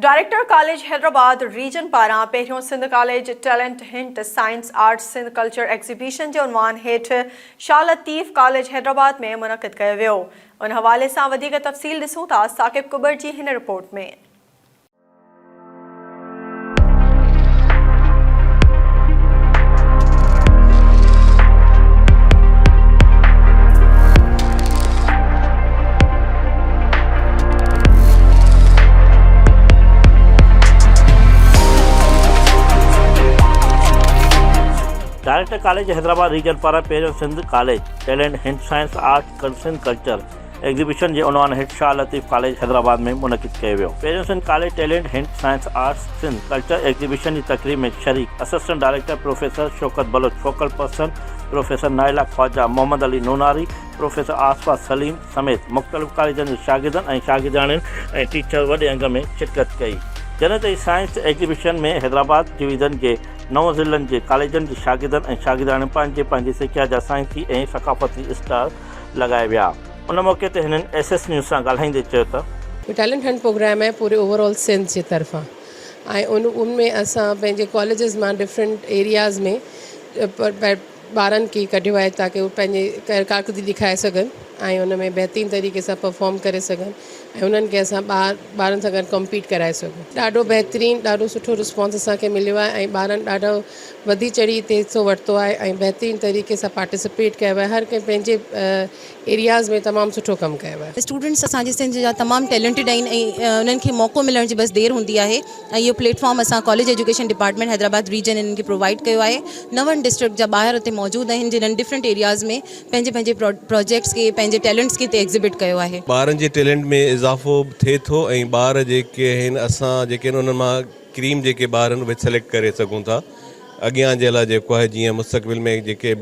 Director college Hyderabad region पारां पहिरियों Sindh college talent hunt science arts Sindh culture exhibition के उनवान हेठ शाह लतीफ़ कॉलेज हैदराबाद में मुनक़िद किया वियो। उन हवाले से वधीक तफ़सील ॾिसूं था साकिब कुबर की हिन रिपोर्ट में। डायरेक्टर कॉलेज हैदराबाद रीजन पारा पहिरियों Sindh college talent hunt science art Sindh culture exhibition के उनवान हेठ शाह लतीफ़ कॉलेज हैदराबाद में मुनक़िद किया वियो। पहिरियों Sindh college talent hunt science art Sindh culture exhibition की तकरीब में शरीक assistant director professor Shaukat Baloch, focal person professor Naila Khawaja, Mohammad Ali Noonari, professor Asifa Saleem समेत मुख़्तलिफ़ कॉलेजनि के शागिर्दनि शागिर्दाणियुनि ऐं टीचर वॾे अंग में शिरकत कई। जॾहिं त साइंस एग्ज़िबिशन में हैदराबाद डिवीज़न के 9 ज़िलनि के कॉलेजनि के शागिर्दनि ऐं शागिर्दाणियुनि पंहिंजी सिख्या जा साइंसी ऐं सक़ाफ़ती स्टार लगाए विया। उन मौके ते हिननि SS न्यूज़ सां ॻाल्हाईंदे चयो त टैलेंट हंट प्रोग्राम है पूरे ओवरऑल सिंध के तरफा ऐं उनमें असां पंहिंजे कॉलेजिस मां डिफरेंट एरियाज़ में ॿारनि खे कढियो आहे ताकि वो पंहिंजे कारकर्दगी दिखाए सघनि ऐं उन में बहितरीन तरीक़े सां परफॉर्म करे सघनि ऐं उन्हनि खे असां ॿारनि सां गॾु कॉम्पीट कराए सघूं। ॾाढो बहितरीन ॾाढो सुठो रिस्पॉन्स असांखे मिलियो आहे ऐं ॿारनि ॾाढो वधी चढ़ी हिते हिस्सो वरितो आहे ऐं बहितरीन तरीक़े सां पार्टिसिपेट कयो आहे। हर कंहिं पंहिंजे एरियाज़ में तमामु सुठो कमु कयो आहे। स्टूडेंट्स असांजे सिंध जा तमामु टैलेंटेड आहिनि ऐं उन्हनि खे मौक़ो मिलण जी बसि देरि हूंदी आहे ऐं इहो प्लेटफॉर्म असां college education department Hyderabad region इन्हनि खे प्रोवाइड कयो आहे। 9 डिस्ट्रिक्ट जा ॿार हुते मौजूदु आहिनि जिन्हनि डिफरेंट एरियाज़ में पंहिंजे प्रोजेक्ट्स खे पंहिंजे टैलेंट्स खे एग्ज़िबिट कयो आहे। ॿारनि जे टैलेंट में इज़ाफ़ो थिए थो ऐं ॿार जेके आहिनि असां जेके उन्हनि मां क्रीम जेके ॿार आहिनि उहे सिलेक्ट करे सघूं था अॻियां जे लाइ जेको आहे जीअं मुस्तक़बिल में जेके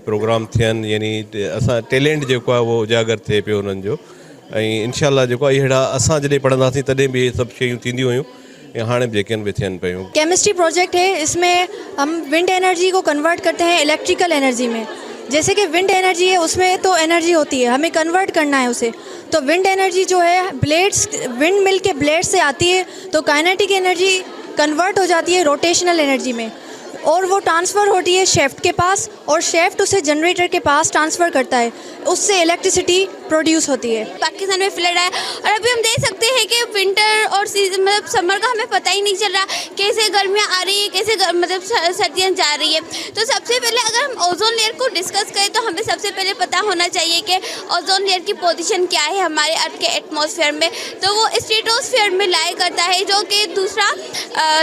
प्रोग्राम थियनि यानी असां टैलेंट जेको आहे उहो उजागर थिए पियो उन्हनि जो ऐं इंशाल्लाह जेको आहे अहिड़ा असां जॾहिं पढ़ंदासीं तॾहिं बि इहे सभु शयूं थींदियूं हुयूं ऐं हाणे बि जेके बि थियनि पियूं। केमिस्ट्री प्रोजेक्ट है, इसमें हम विंड एनर्जी को कन्वर्ट करते हैं इलेक्ट्रिकल एनर्जी में। जैसे कि विंड एनर्जी है उसमें तो एनर्जी होती है, हमें कन्वर्ट करना है उसे। तो विंड एनर्जी जो है ब्लेड्स विंड मिल के ब्लेड्स से आती है तो काइनेटिक एनर्जी कन्वर्ट हो जाती है रोटेशनल एनर्जी में और वो ट्रांसफ़र होती है शेफ्ट के पास और शेफ्ट उसे जनरेटर के पास ट्रांसफ़र करता है, उससे इलेक्ट्रिसिटी प्रोड्यूस होती है। पाकिस्तान में फ्लड आया और अभी हम देख सकते हैं कि विंटर और सीजन मतलब समर का हमें पता ही नहीं चल रहा कैसे गर्मियाँ आ रही है कैसे मतलब सर्दियाँ जा रही है। तो सबसे पहले अगर हम ओजोन लेयर को डिस्कस करें तो हमें सबसे पहले पता होना चाहिए कि ओजोन लेयर की पोजीशन क्या है हमारे अर्थ के एटमॉस्फेयर में। तो वो स्ट्रेटोस्फेयर में लाई करता है जो कि दूसरा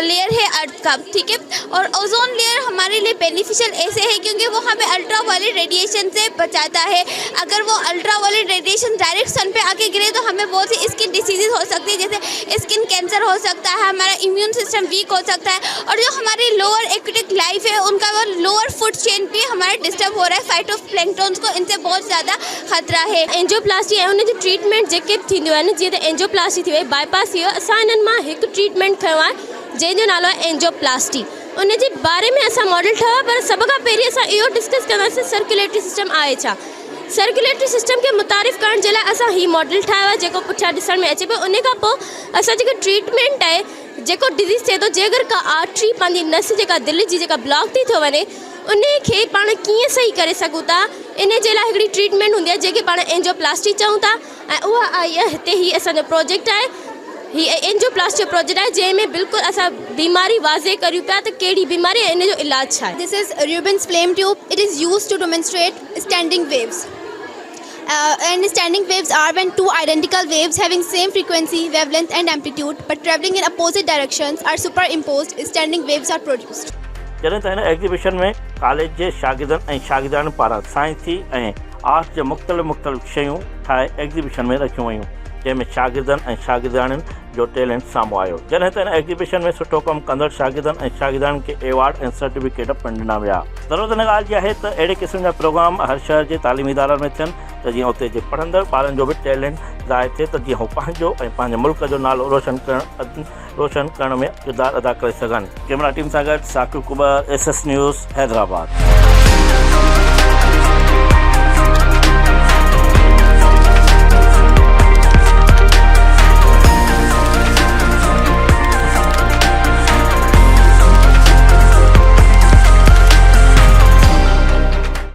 लेयर है अर्थ का, ठीक है। और ओजोन लेयर हमारे लिए बेनिफिशियल ऐसे है क्योंकि वो हमें अल्ट्रा वायलेट रेडिएशन से बचाता है। अगर वो ultra violet radiation direct sun पे आके गिरे तो हमें बहुत सी स्किन डिसीजेज हो सकती है, जैसे स्किन कैंसर हो सकता है, हमारा इम्यून सिस्टम वीक हो सकता है और जो हमारी लोअर एक्वेटिक लाइफ है उनका वो लोअर फूड चेन भी हमारा डिस्टर्ब हो रहा है। फाइटोप्लैंक्टन्स को इनसे बहुत ज़्यादा खतरा है। एंजियोप्लास्टी है उन जो ट्रीटमेंट जेके थींदियूं आहिनि जीअं त एंजियोप्लास्टी थी वई बाईपास थी वियो, असां इन्हनि मां हिकु ट्रीटमेंट खयो आहे जंहिंजो नालो आहे एंजियोप्लास्टी। उन जे बारे में असां मॉडल ठहियो पर सभ खां पहिरीं असां इहो डिस्कस कंदासीं सर्कुलेटरी सिस्टम आहे छा। सर्कुलेटरी सिस्टम के मुतारिफ़ करण जे लाइ असां ही मॉडल ठाहियो आहे जेको पुठियां ॾिसण में अचे पियो। उन खां पोइ असां जेको ट्रीटमेंट आहे जेको डिज़ीज़ थिए थो जेकर का आर्टरी पंहिंजी नस जेका दिलि जी जेका ब्लॉक थी थो वञे उन खे पाण कीअं सही करे सघूं था इन जे लाइ हिकिड़ी ट्रीटमेंट हूंदी आहे जेके पाण एंजियोप्लास्टी चऊं था ऐं उहा आई आहे हिते ही असांजो प्रोजेक्ट आहे। ही एंजियोप्लास्टी प्रोजेक्ट है जैमें बिल्कुल असा बीमारी वाज़े करियूं पिया त कहिड़ी बीमारी है इन जो इलाज छा है। This is Rubens flame tube. It is used to demonstrate standing waves. And standing waves are when two identical waves having same frequency, wavelength and amplitude but traveling in opposite directions are superimposed. Standing waves are produced. जॾहिं त हिन exhibition में college जे शागिर्दनि ऐं शागिर्दाणियुनि पारां साइंसी ऐं arts जे मुख़्तलिफ़ शयूं ठाहे एग्ज़िबिशन में रखियूं वयूं जंहिंमें शागिर्दनि ऐं शागिर्दाणियुनि जो टैलेंट साम्हूं आयो। जॾहिं त हिन एग्ज़िबिशन में सुठो कमु कंदड़ शागिर्दनि ऐं शागिर्दाणियुनि खे एवॉर्ड ऐं सर्टिफिकेट पिणु ॾिना विया। ज़रूरत हिन ॻाल्हि जी आहे त अहिड़े क़िस्म जा प्रोग्राम हर शहर जे तालीमी इदारनि में थियनि त जीअं उते जे पढ़ंदड़ ॿारनि जो बि टैलेंट ज़ाहिर थिए त जीअं हू पंहिंजो ऐं पंहिंजे मुल्क जो नालो रोशन करण में किरदारु अदा करे सघनि। कैमरा टीम सां गॾु साकिब कुबर SS न्यूज़ हैदराबाद।